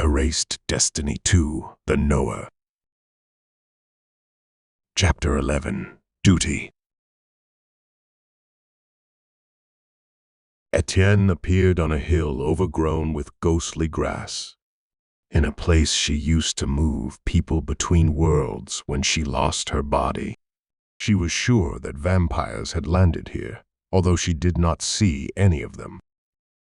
Erased Destiny 2, The Knower. Chapter 11, Duty. Etien appeared on a hill overgrown with ghostly grass, in a place she used to move people between worlds when she lost her body. She was sure that vampires had landed here, although she did not see any of them.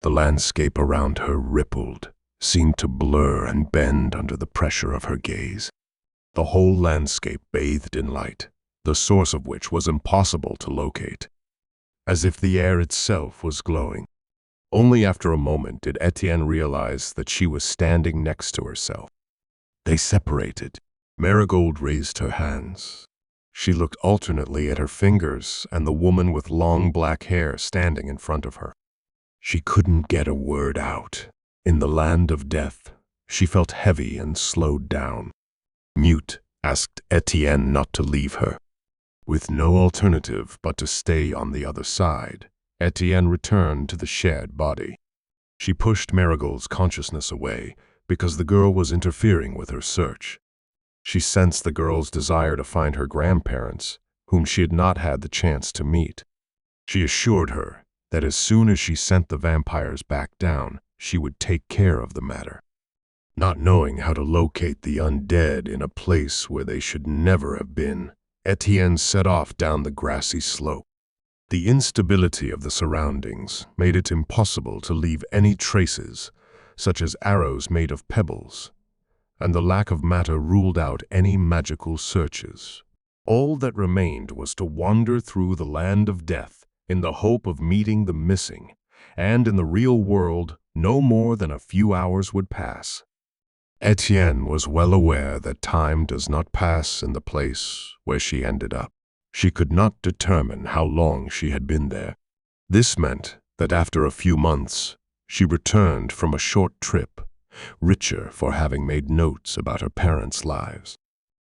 The landscape around her rippled, seemed to blur and bend under the pressure of her gaze. The whole landscape bathed in light, the source of which was impossible to locate, as if the air itself was glowing. Only after a moment did Etien realize that she was standing next to herself. They separated. Merigold raised her hands. She looked alternately at her fingers and the woman with long black hair standing in front of her. She couldn't get a word out. In the land of death, she felt heavy and slowed down. Mute asked Etien not to leave her. With no alternative but to stay on the other side, Etien returned to the shared body. She pushed Merigold's consciousness away because the girl was interfering with her search. She sensed the girl's desire to find her grandparents, whom she had not had the chance to meet. She assured her that as soon as she sent the vampires back down, she would take care of the matter. Not knowing how to locate the undead in a place where they should never have been, Etien set off down the grassy slope. The instability of the surroundings made it impossible to leave any traces, such as arrows made of pebbles, and the lack of matter ruled out any magical searches. All that remained was to wander through the land of death in the hope of meeting the missing, and in the real world, no more than a few hours would pass. Etien was well aware that time does not pass in the place where she ended up. She could not determine how long she had been there. This meant that after a few months, she returned from a short trip, richer for having made notes about her parents' lives.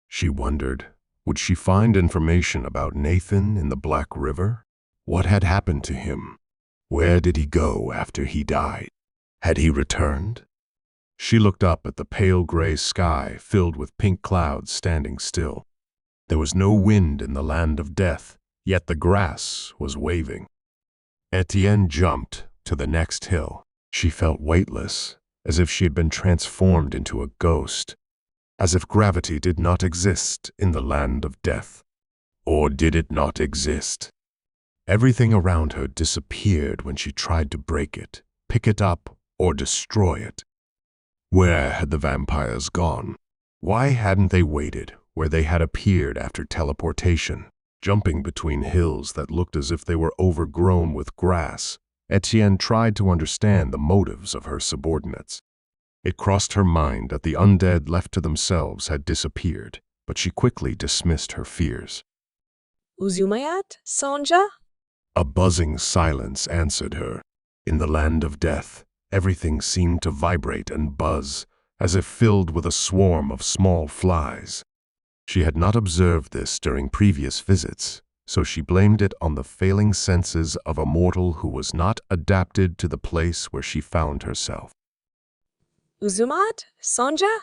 She wondered, would she find information about Nathen in the Black River? What had happened to him? Where did he go after he died? Had he returned? She looked up at the pale gray sky filled with pink clouds standing still. There was no wind in the land of death, yet the grass was waving. Etien jumped to the next hill. She felt weightless, as if she had been transformed into a ghost, as if gravity did not exist in the land of death. Or did it not exist? Everything around her disappeared when she tried to break it, pick it up, or destroy it. Where had the vampires gone? Why hadn't they waited where they had appeared after teleportation? Jumping between hills that looked as if they were overgrown with grass, Etien tried to understand the motives of her subordinates. It crossed her mind that the undead left to themselves had disappeared, but she quickly dismissed her fears. Uzumayat, Sonja? A buzzing silence answered her. In the land of death, everything seemed to vibrate and buzz, as if filled with a swarm of small flies. She had not observed this during previous visits, so she blamed it on the failing senses of a mortal who was not adapted to the place where she found herself. Uzumat, Sonja?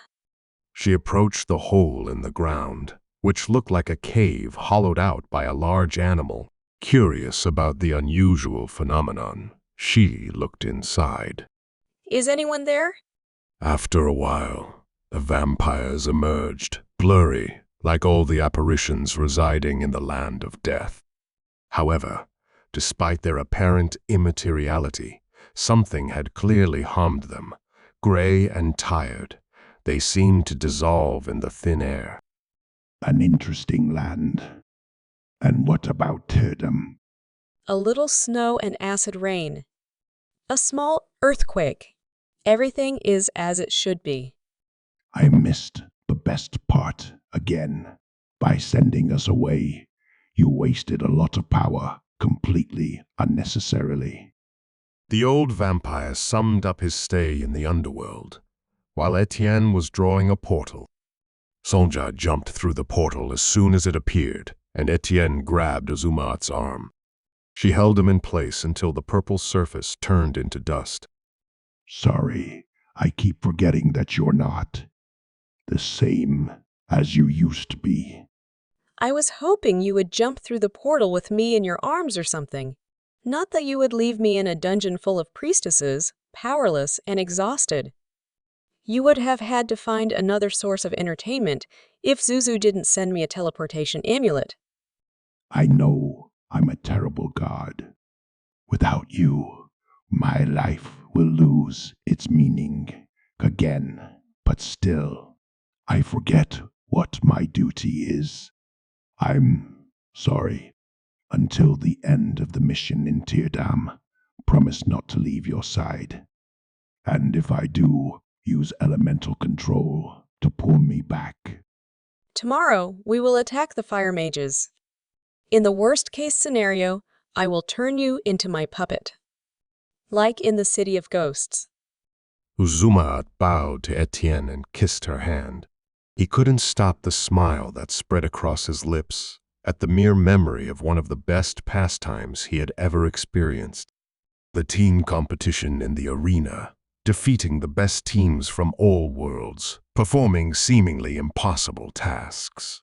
She approached the hole in the ground, which looked like a cave hollowed out by a large animal. Curious about the unusual phenomenon, she looked inside. Is anyone there? After a while, the vampires emerged, blurry, like all the apparitions residing in the land of death. However, despite their apparent immateriality, something had clearly harmed them. Gray and tired, they seemed to dissolve in the thin air. An interesting land. And what about Tyrdam? A little snow and acid rain. A small earthquake. Everything is as it should be. I missed the best part again. By sending us away, you wasted a lot of power completely unnecessarily. The old vampire summed up his stay in the underworld, while Etien was drawing a portal. Sonja jumped through the portal as soon as it appeared, and Etien grabbed Uzumat's arm. She held him in place until the purple surface turned into dust. Sorry, I keep forgetting that you're not the same as you used to be. I was hoping you would jump through the portal with me in your arms or something. Not that you would leave me in a dungeon full of priestesses, powerless and exhausted. You would have had to find another source of entertainment if Zuzu didn't send me a teleportation amulet. I know I'm a terrible god. Without you, my life will lose its meaning again. But still, I forget what my duty is. I'm sorry. Until the end of the mission in Tyrdam, promise not to leave your side. And if I do, use elemental control to pull me back. Tomorrow, we will attack the fire mages. In the worst-case scenario, I will turn you into my puppet. Like in the City of Ghosts. Uzumaat bowed to Etien and kissed her hand. He couldn't stop the smile that spread across his lips at the mere memory of one of the best pastimes he had ever experienced. The team competition in the arena, defeating the best teams from all worlds, performing seemingly impossible tasks.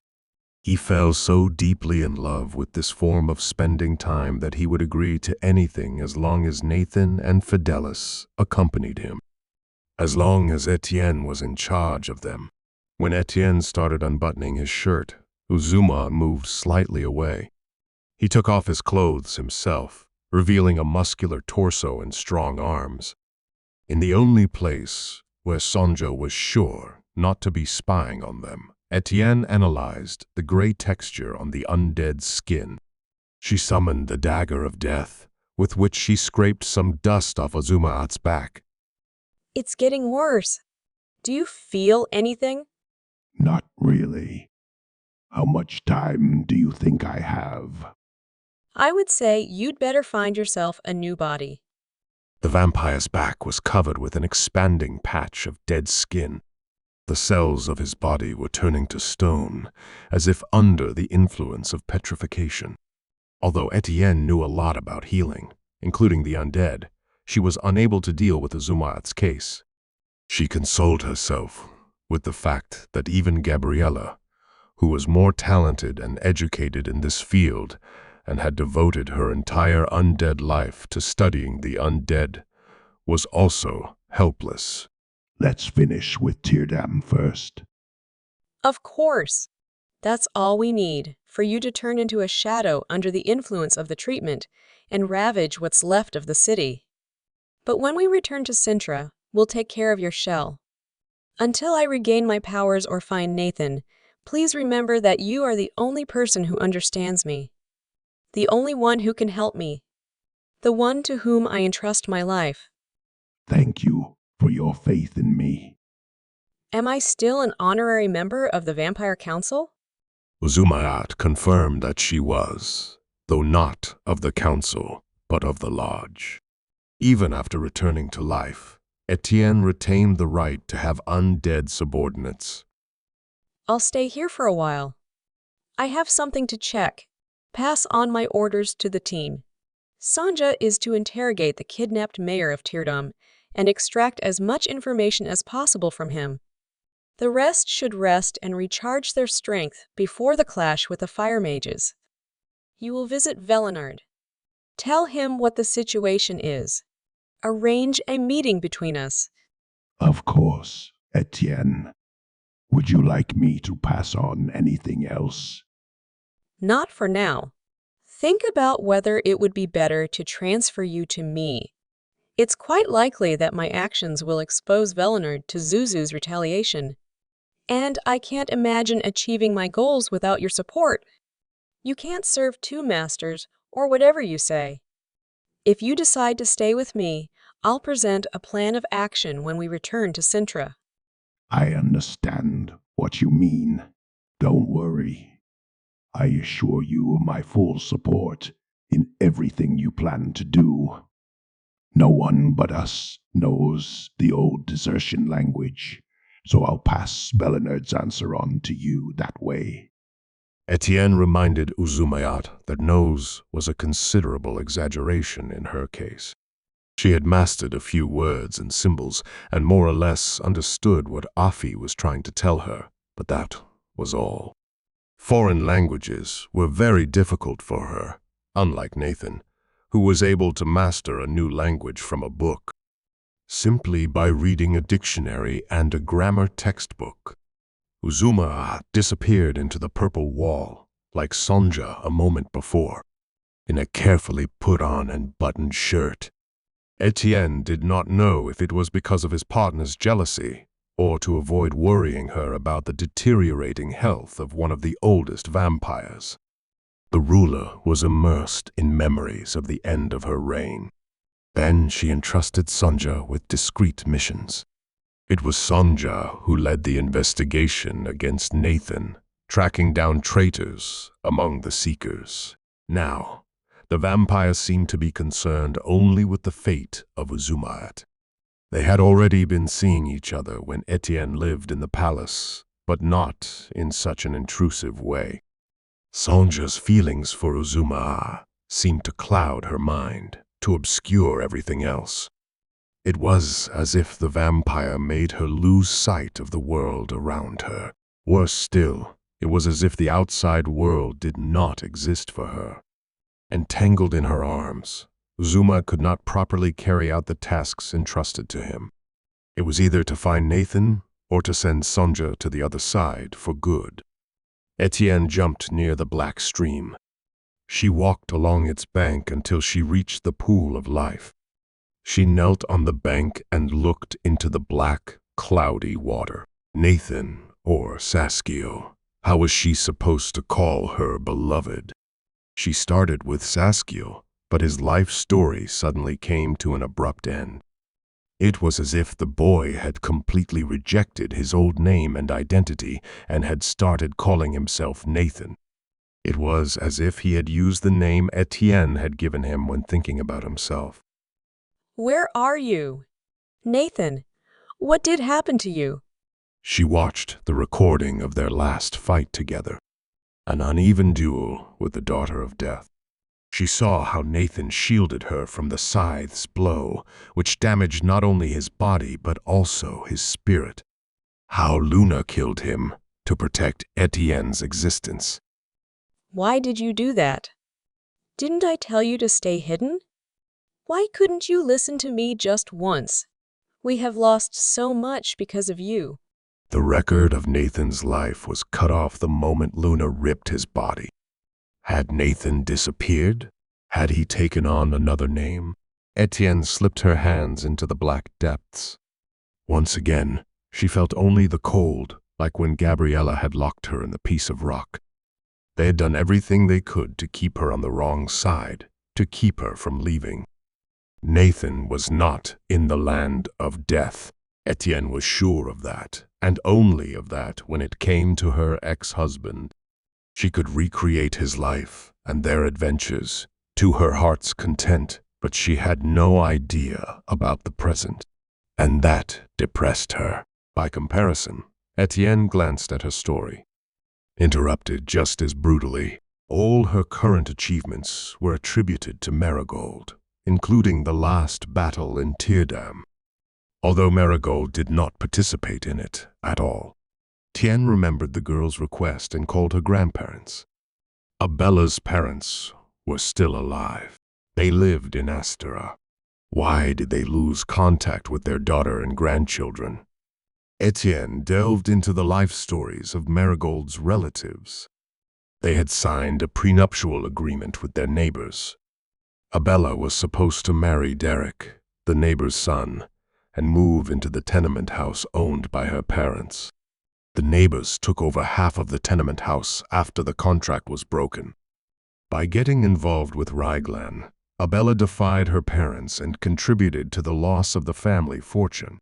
He fell so deeply in love with this form of spending time that he would agree to anything as long as Nathen and Fidelis accompanied him. As long as Etien was in charge of them. When Etien started unbuttoning his shirt, Uzuma moved slightly away. He took off his clothes himself, revealing a muscular torso and strong arms. In the only place where Sonja was sure not to be spying on them, Etien analyzed the gray texture on the undead's skin. She summoned the dagger of death, with which she scraped some dust off Uzumaat's back. It's getting worse. Do you feel anything? Not really. How much time do you think I have? I would say you'd better find yourself a new body. The vampire's back was covered with an expanding patch of dead skin. The cells of his body were turning to stone, as if under the influence of petrification. Although Etien knew a lot about healing, including the undead, she was unable to deal with Uzumaat's case. She consoled herself with the fact that even Gabriella, who was more talented and educated in this field and had devoted her entire undead life to studying the undead, was also helpless. Let's finish with Tyrdam first. Of course. That's all we need for you to turn into a shadow under the influence of the treatment and ravage what's left of the city. But when we return to Sintra, we'll take care of your shell. Until I regain my powers or find Nathen, please remember that you are the only person who understands me. The only one who can help me. The one to whom I entrust my life. Thank you for your faith in me. Am I still an honorary member of the Vampire Council? Uzumaat confirmed that she was, though not of the council, but of the lodge. Even after returning to life, Etien retained the right to have undead subordinates. I'll stay here for a while. I have something to check. Pass on my orders to the team. Sonja is to interrogate the kidnapped mayor of Tyrdam and extract as much information as possible from him. The rest should rest and recharge their strength before the clash with the fire mages. You will visit Velinard. Tell him what the situation is. Arrange a meeting between us. Of course, Etien. Would you like me to pass on anything else? Not for now. Think about whether it would be better to transfer you to me. It's quite likely that my actions will expose Velinard to Zuzu's retaliation. And I can't imagine achieving my goals without your support. You can't serve two masters, or whatever you say. If you decide to stay with me, I'll present a plan of action when we return to Sintra. I understand what you mean. Don't worry. I assure you of my full support in everything you plan to do. No one but us knows the old desertion language, so I'll pass Velinard's answer on to you that way. Etien reminded Uzumaat that nose was a considerable exaggeration in her case. She had mastered a few words and symbols and more or less understood what Afi was trying to tell her, but that was all. Foreign languages were very difficult for her, unlike Nathen, who was able to master a new language from a book, simply by reading a dictionary and a grammar textbook. Uzuma disappeared into the purple wall, like Sonja a moment before, in a carefully put-on and buttoned shirt. Etien did not know if it was because of his partner's jealousy or to avoid worrying her about the deteriorating health of one of the oldest vampires. The ruler was immersed in memories of the end of her reign. Then she entrusted Sonja with discreet missions. It was Sonja who led the investigation against Nathen, tracking down traitors among the Seekers. Now, the vampires seemed to be concerned only with the fate of Uzuma. They had already been seeing each other when Etien lived in the palace, but not in such an intrusive way. Sonja's feelings for Uzuma seemed to cloud her mind, to obscure everything else. It was as if the vampire made her lose sight of the world around her. Worse still, it was as if the outside world did not exist for her. Entangled in her arms, Uzuma could not properly carry out the tasks entrusted to him. It was either to find Nathen or to send Sonja to the other side for good. Etien jumped near the black stream. She walked along its bank until she reached the pool of life. She knelt on the bank and looked into the black, cloudy water. Nathen, or Saskio, how was she supposed to call her beloved? She started with Saskio, but his life story suddenly came to an abrupt end. It was as if the boy had completely rejected his old name and identity and had started calling himself Nathen. It was as if he had used the name Etien had given him when thinking about himself. Where are you? Nathen, what did happen to you? She watched the recording of their last fight together, an uneven duel with the Daughter of Death. She saw how Nathen shielded her from the scythe's blow, which damaged not only his body but also his spirit. How Luna killed him to protect Etienne's existence. Why did you do that? Didn't I tell you to stay hidden? Why couldn't you listen to me just once? We have lost so much because of you. The record of Nathen's life was cut off the moment Luna ripped his body. Had Nathen disappeared? Had he taken on another name? Etien slipped her hands into the black depths. Once again, she felt only the cold, like when Gabriella had locked her in the piece of rock. They had done everything they could to keep her on the wrong side, to keep her from leaving. Nathen was not in the land of death. Etien was sure of that, and only of that when it came to her ex-husband. She could recreate his life and their adventures to her heart's content, but she had no idea about the present, and that depressed her. By comparison, Etien glanced at her story. Interrupted just as brutally, all her current achievements were attributed to Merigold, including the last battle in Tyrdam. Although Merigold did not participate in it at all, Tien remembered the girl's request and called her grandparents. Abella's parents were still alive. They lived in Astera. Why did they lose contact with their daughter and grandchildren? Etien delved into the life stories of Merigold's relatives. They had signed a prenuptial agreement with their neighbors. Abella was supposed to marry Derek, the neighbor's son, and move into the tenement house owned by her parents. The neighbors took over half of the tenement house after the contract was broken. By getting involved with Ryglan, Abella defied her parents and contributed to the loss of the family fortune.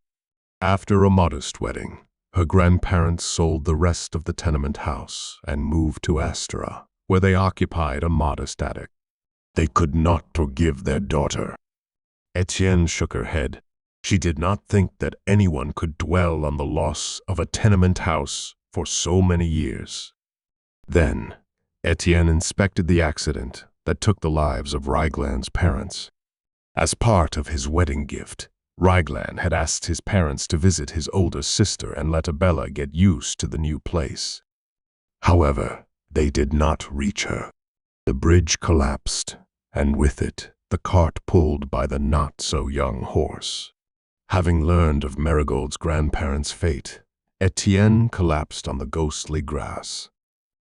After a modest wedding, her grandparents sold the rest of the tenement house and moved to Astera, where they occupied a modest attic. They could not forgive their daughter. Etien shook her head. She did not think that anyone could dwell on the loss of a tenement house for so many years. Then, Etien inspected the accident that took the lives of Ryglan's parents. As part of his wedding gift, Ryglan had asked his parents to visit his older sister and let Abella get used to the new place. However, they did not reach her. The bridge collapsed, and with it, the cart pulled by the not-so-young horse. Having learned of Merigold's grandparents' fate, Etien collapsed on the ghostly grass.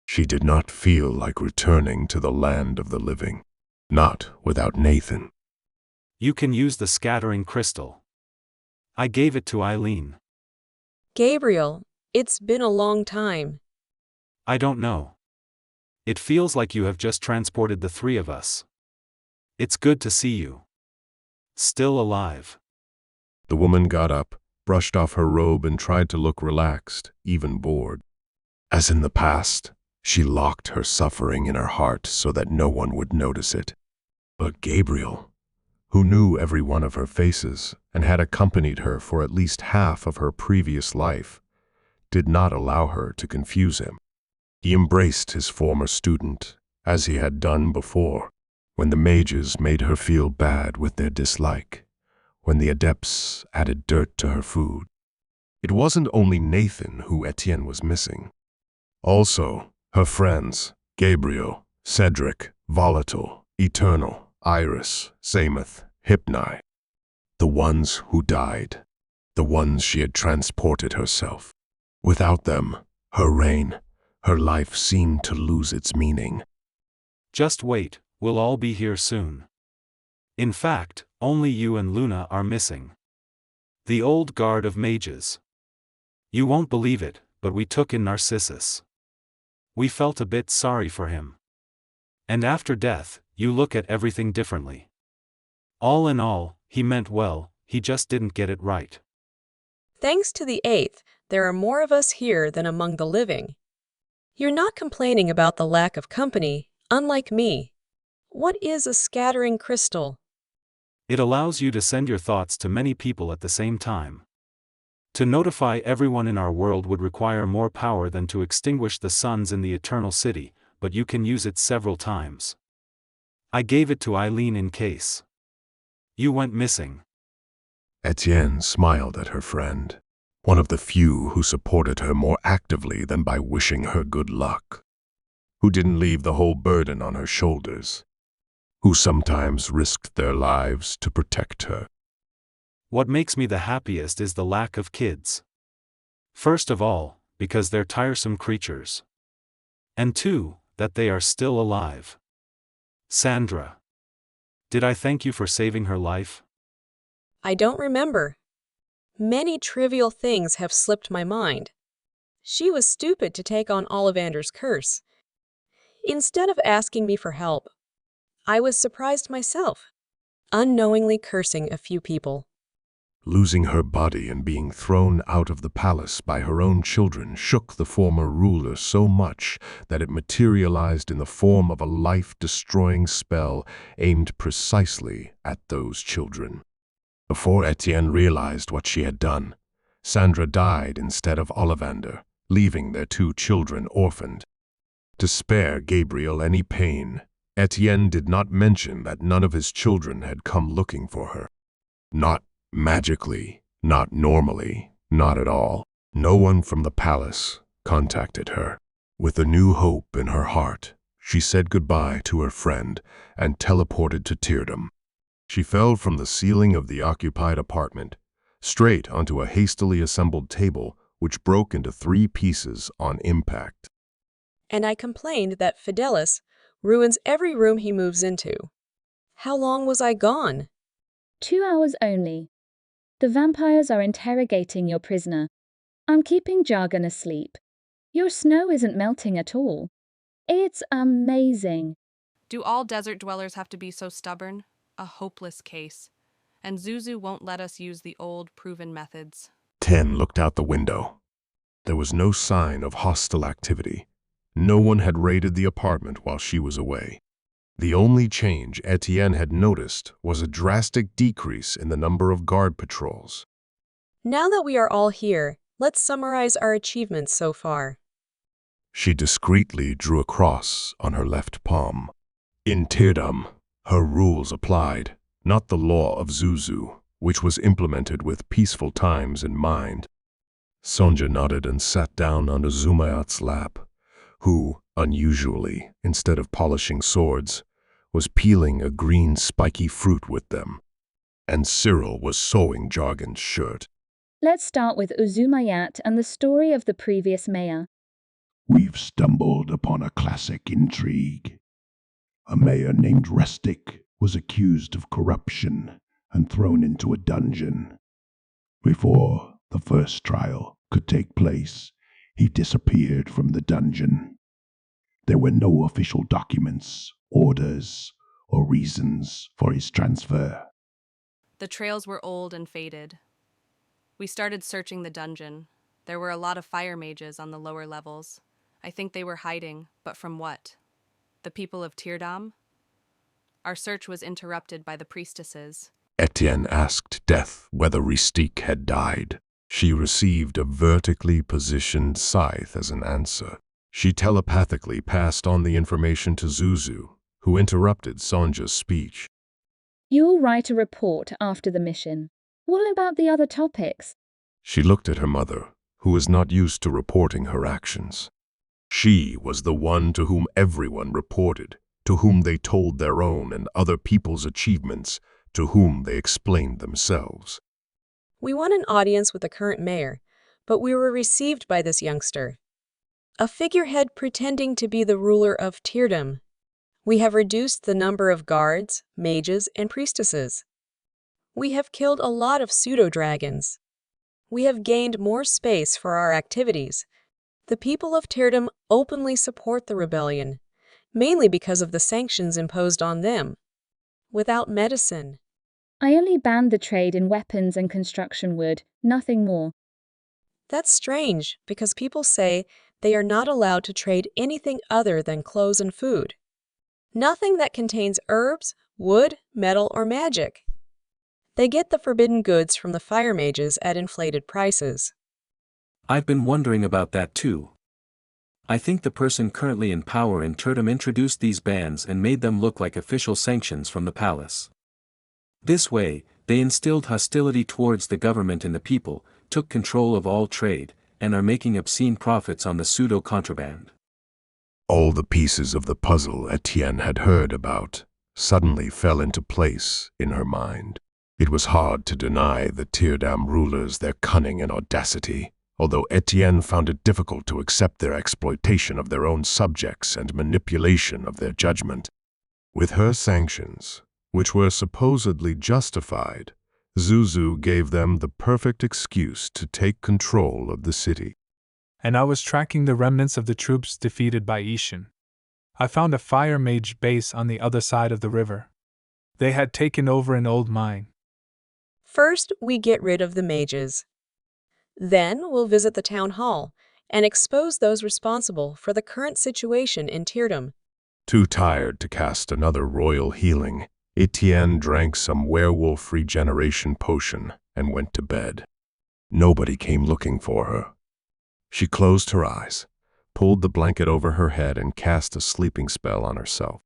She did not feel like returning to the land of the living, not without Nathen. You can use the scattering crystal. I gave it to Eileen. Gabriel, it's been a long time. I don't know. It feels like you have just transported the three of us. It's good to see you. Still alive. The woman got up, brushed off her robe and tried to look relaxed, even bored. As in the past, she locked her suffering in her heart so that no one would notice it. But Gabriel, who knew every one of her faces and had accompanied her for at least half of her previous life, did not allow her to confuse him. He embraced his former student, as he had done before, when the mages made her feel bad with their dislike, when the adepts added dirt to her food. It wasn't only Nathen who Etien was missing. Also, her friends, Gabriel, Cedric, Volatile, Eternal, Iris, Samoth, Hypni. The ones who died. The ones she had transported herself. Without them, her reign, her life seemed to lose its meaning. Just wait, we'll all be here soon. In fact, only you and Luna are missing. The old guard of mages. You won't believe it, but we took in Narcissus. We felt a bit sorry for him. And after death, you look at everything differently. All in all, he meant well, he just didn't get it right. Thanks to the 8th, there are more of us here than among the living. You're not complaining about the lack of company, unlike me. What is a scattering crystal? It allows you to send your thoughts to many people at the same time. To notify everyone in our world would require more power than to extinguish the suns in the eternal city, but you can use it several times. I gave it to Eileen in case you went missing. Etien smiled at her friend, one of the few who supported her more actively than by wishing her good luck, who didn't leave the whole burden on her shoulders, who sometimes risked their lives to protect her. What makes me the happiest is the lack of kids. First of all, because they're tiresome creatures. And two, that they are still alive. Sandra. Did I thank you for saving her life? I don't remember. Many trivial things have slipped my mind. She was stupid to take on Ollivander's curse. Instead of asking me for help, I was surprised myself, unknowingly cursing a few people. Losing her body and being thrown out of the palace by her own children shook the former ruler so much that it materialized in the form of a life-destroying spell aimed precisely at those children. Before Etien realized what she had done, Sandra died instead of Ollivander, leaving their 2 children orphaned. To spare Gabriel any pain, Etien did not mention that none of his children had come looking for her. Not magically, not normally, not at all. No one from the palace contacted her. With a new hope in her heart, she said goodbye to her friend and teleported to Tyrdam. She fell from the ceiling of the occupied apartment, straight onto a hastily assembled table which broke into 3 pieces on impact. And I complained that Fidelis ruins every room he moves into. How long was I gone? 2 hours only. The vampires are interrogating your prisoner. I'm keeping Jargon asleep. Your snow isn't melting at all. It's amazing. Do all desert dwellers have to be so stubborn? A hopeless case. And Zuzu won't let us use the old, proven methods. Ten looked out the window. There was no sign of hostile activity. No one had raided the apartment while she was away. The only change Etien had noticed was a drastic decrease in the number of guard patrols. Now that we are all here, let's summarize our achievements so far. She discreetly drew a cross on her left palm. In Tyrdam, her rules applied, not the law of Zuzu, which was implemented with peaceful times in mind. Sonja nodded and sat down on Azumayat's lap, who, unusually, instead of polishing swords, was peeling a green spiky fruit with them, and Cyril was sewing Jargon's shirt. Let's start with Uzumayat and the story of the previous mayor. We've stumbled upon a classic intrigue. A mayor named Rustic was accused of corruption and thrown into a dungeon. Before the first trial could take place, he disappeared from the dungeon. There were no official documents, orders, or reasons for his transfer. The trails were old and faded. We started searching the dungeon. There were a lot of fire mages on the lower levels. I think they were hiding, but from what? The people of Tyrdam? Our search was interrupted by the priestesses. Etien asked Death whether Ristique had died. She received a vertically positioned scythe as an answer. She telepathically passed on the information to Zuzu, who interrupted Sonja's speech. You'll write a report after the mission. What about the other topics? She looked at her mother, who was not used to reporting her actions. She was the one to whom everyone reported, to whom they told their own and other people's achievements, to whom they explained themselves. We want an audience with the current mayor, but we were received by this youngster, a figurehead pretending to be the ruler of Tyrdam. We have reduced the number of guards, mages, and priestesses. We have killed a lot of pseudo-dragons. We have gained more space for our activities. The people of Tyrdam openly support the rebellion, mainly because of the sanctions imposed on them. Without medicine. I only banned the trade in weapons and construction wood, nothing more. That's strange, because people say they are not allowed to trade anything other than clothes and food. Nothing that contains herbs, wood, metal, or magic. They get the forbidden goods from the fire mages at inflated prices. I've been wondering about that too. I think the person currently in power in Tyrdam introduced these bans and made them look like official sanctions from the palace. This way, they instilled hostility towards the government and the people, took control of all trade, and are making obscene profits on the pseudo-contraband. All the pieces of the puzzle Etien had heard about suddenly fell into place in her mind. It was hard to deny the Tyrdam rulers their cunning and audacity, although Etien found it difficult to accept their exploitation of their own subjects and manipulation of their judgment. With her sanctions, which were supposedly justified, Zuzu gave them the perfect excuse to take control of the city. And I was tracking the remnants of the troops defeated by Etien. I found a fire mage base on the other side of the river. They had taken over an old mine. First, we get rid of the mages. Then we'll visit the town hall and expose those responsible for the current situation in Tyrdam. Too tired to cast another royal healing, Etien drank some werewolf regeneration potion and went to bed. Nobody came looking for her. She closed her eyes, pulled the blanket over her head, and cast a sleeping spell on herself.